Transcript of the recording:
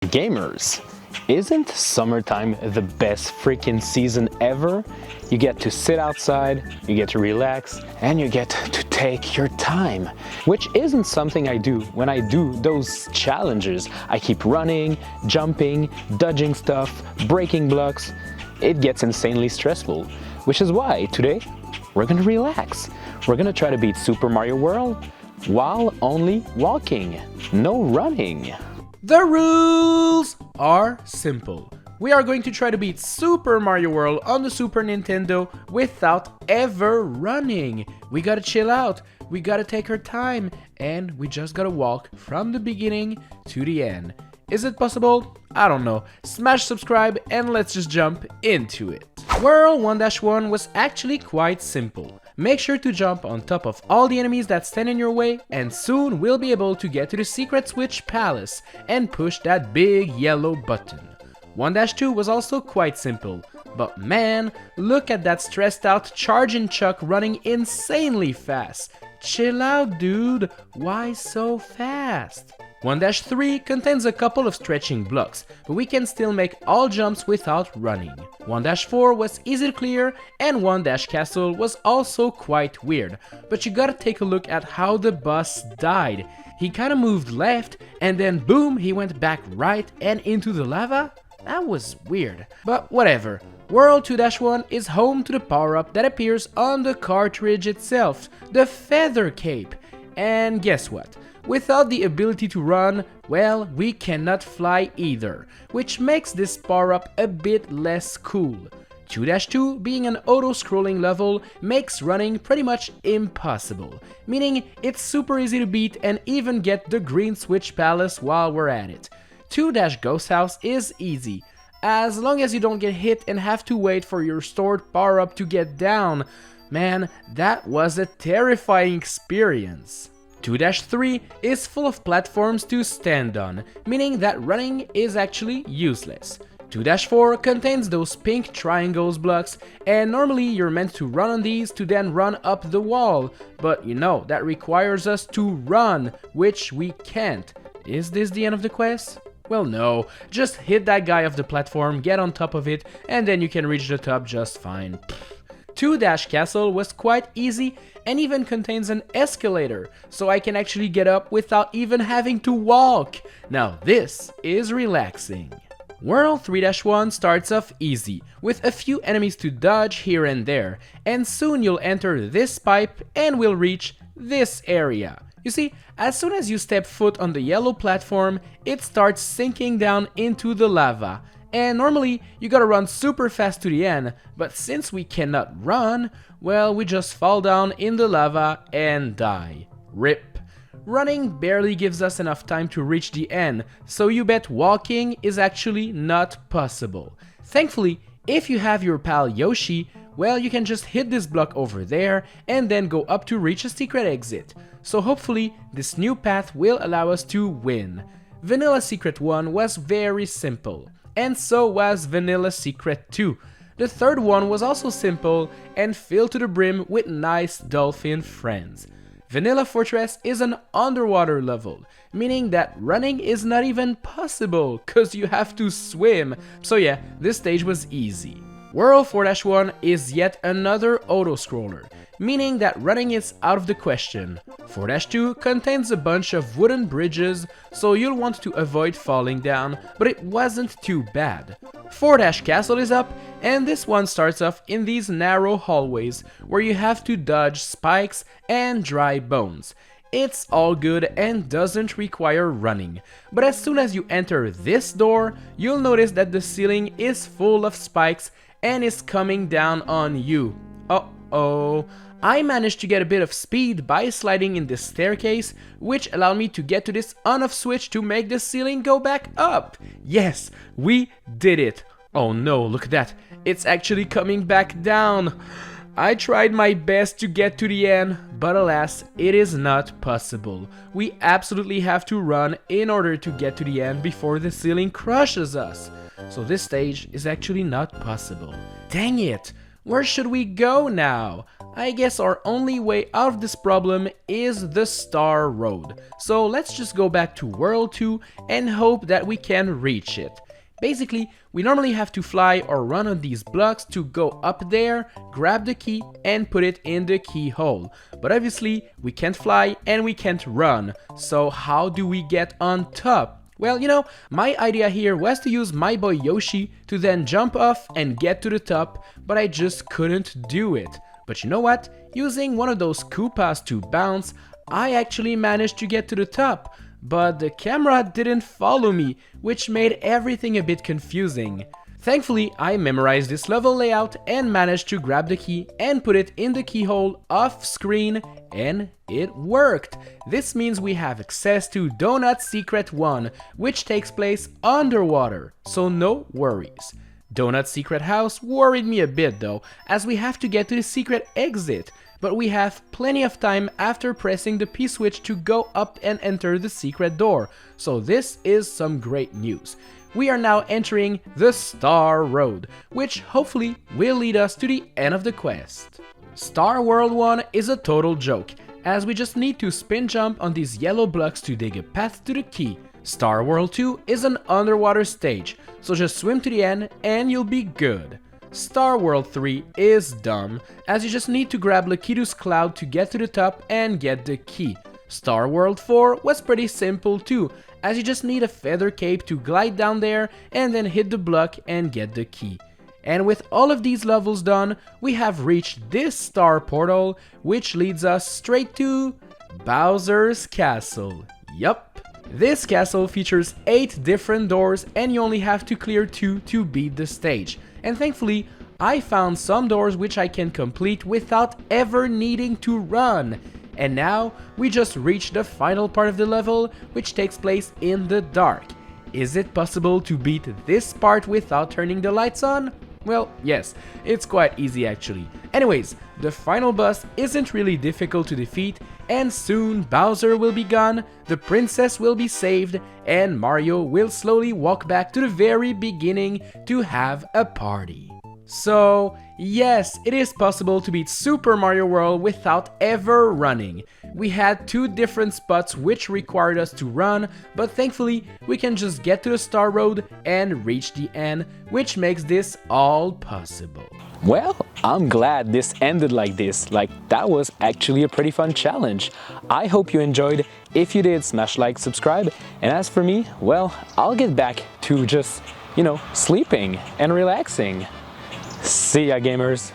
Gamers, isn't summertime the best freaking season ever? You get to sit outside, you get to relax, and you get to take your time. Which isn't something I do when I do those challenges. I keep running, jumping, dodging stuff, breaking blocks. It gets insanely stressful, which is why today we're gonna relax. We're gonna try to beat Super Mario World while only walking, no running. The rules are simple. We are going to try to beat Super Mario World on the Super Nintendo without ever running. We gotta chill out, we gotta take our time, and we just gotta walk from the beginning to the end. Is it possible? I don't know. Smash subscribe and let's just jump into it. World 1-1 was actually quite simple. Make sure to jump on top of all the enemies that stand in your way, and soon we'll be able to get to the Secret Switch Palace and push that big yellow button. 1-2 was also quite simple, but man, look at that stressed out charging Chuck running insanely fast. Chill out, dude, why so fast? 1-3 contains a couple of stretching blocks, but we can still make all jumps without running. 1-4 was easy to clear, and 1-Castle was also quite weird, but you gotta take a look at how the boss died. He kinda moved left, and then boom, he went back right and into the lava? That was weird, but whatever. World 2-1 is home to the power-up that appears on the cartridge itself, the Feather Cape. And guess what? Without the ability to run, well, we cannot fly either, which makes this power-up a bit less cool. 2-2 being an auto-scrolling level makes running pretty much impossible, meaning it's super easy to beat and even get the Green Switch Palace while we're at it. 2-Ghost House is easy, as long as you don't get hit and have to wait for your stored power-up to get down. Man, that was a terrifying experience. 2-3 is full of platforms to stand on, meaning that running is actually useless. 2-4 contains those pink triangles blocks, and normally you're meant to run on these to then run up the wall, but you know, that requires us to run, which we can't. Is this the end of the quest? Well, no, just hit that guy off the platform, get on top of it, and then you can reach the top just fine. 2-Castle was quite easy and even contains an escalator, so I can actually get up without even having to walk. Now this is relaxing. World 3-1 starts off easy, with a few enemies to dodge here and there, and soon you'll enter this pipe and will reach this area. You see, as soon as you step foot on the yellow platform, it starts sinking down into the lava. And normally, you gotta run super fast to the end, but since we cannot run, well, we just fall down in the lava and die. RIP. Running barely gives us enough time to reach the end, so you bet walking is actually not possible. Thankfully, if you have your pal Yoshi, well, you can just hit this block over there and then go up to reach a secret exit. So hopefully, this new path will allow us to win. Vanilla Secret 1 was very simple, and so was Vanilla Secret 2. The third one was also simple and filled to the brim with nice dolphin friends. Vanilla Fortress is an underwater level, meaning that running is not even possible cause you have to swim. So yeah, this stage was easy. World 4-1 is yet another auto-scroller, meaning that running is out of the question. 4-2 contains a bunch of wooden bridges, so you'll want to avoid falling down, but it wasn't too bad. 4-Castle is up, and this one starts off in these narrow hallways, where you have to dodge spikes and dry bones. It's all good and doesn't require running, but as soon as you enter this door, you'll notice that the ceiling is full of spikes and is coming down on you. Uh-oh. I managed to get a bit of speed by sliding in this staircase, which allowed me to get to this on-off switch to make the ceiling go back up. Yes, we did it. Oh no, look at that. It's actually coming back down. I tried my best to get to the end, but alas, it is not possible. We absolutely have to run in order to get to the end before the ceiling crushes us. So this stage is actually not possible. Dang it! Where should we go now? I guess our only way out of this problem is the Star Road. So let's just go back to World 2 and hope that we can reach it. Basically, we normally have to fly or run on these blocks to go up there, grab the key and put it in the keyhole. But obviously, we can't fly and we can't run. So how do we get on top? Well, you know, my idea here was to use my boy Yoshi to then jump off and get to the top, but I just couldn't do it. But you know what? Using one of those Koopas to bounce, I actually managed to get to the top. But the camera didn't follow me, which made everything a bit confusing. Thankfully, I memorized this level layout and managed to grab the key and put it in the keyhole off screen, and it worked. This means we have access to Donut Secret 1, which takes place underwater, so no worries. Donut Secret House worried me a bit though, as we have to get to the secret exit. But we have plenty of time after pressing the P-switch to go up and enter the secret door, so this is some great news. We are now entering the Star Road, which hopefully will lead us to the end of the quest. Star World 1 is a total joke, as we just need to spin jump on these yellow blocks to dig a path to the key. Star World 2 is an underwater stage, so just swim to the end and you'll be good. Star World 3 is dumb, as you just need to grab Lakitu's cloud to get to the top and get the key. Star World 4 was pretty simple too, as you just need a feather cape to glide down there and then hit the block and get the key. And with all of these levels done, we have reached this star portal, which leads us straight to Bowser's Castle. Yup. This castle features 8 different doors and you only have to clear 2 to beat the stage. And thankfully, I found some doors which I can complete without ever needing to run. And now, we just reached the final part of the level, which takes place in the dark. Is it possible to beat this part without turning the lights on? Well, yes, it's quite easy actually. Anyways, the final boss isn't really difficult to defeat, and soon Bowser will be gone, the princess will be saved, and Mario will slowly walk back to the very beginning to have a party. So, yes, it is possible to beat Super Mario World without ever running. We had 2 different spots which required us to run, but thankfully we can just get to the Star Road and reach the end, which makes this all possible. Well, I'm glad this ended like this. Like, that was actually a pretty fun challenge. I hope you enjoyed. If you did, smash like, subscribe. And as for me, well, I'll get back to just, sleeping and relaxing. See ya, gamers.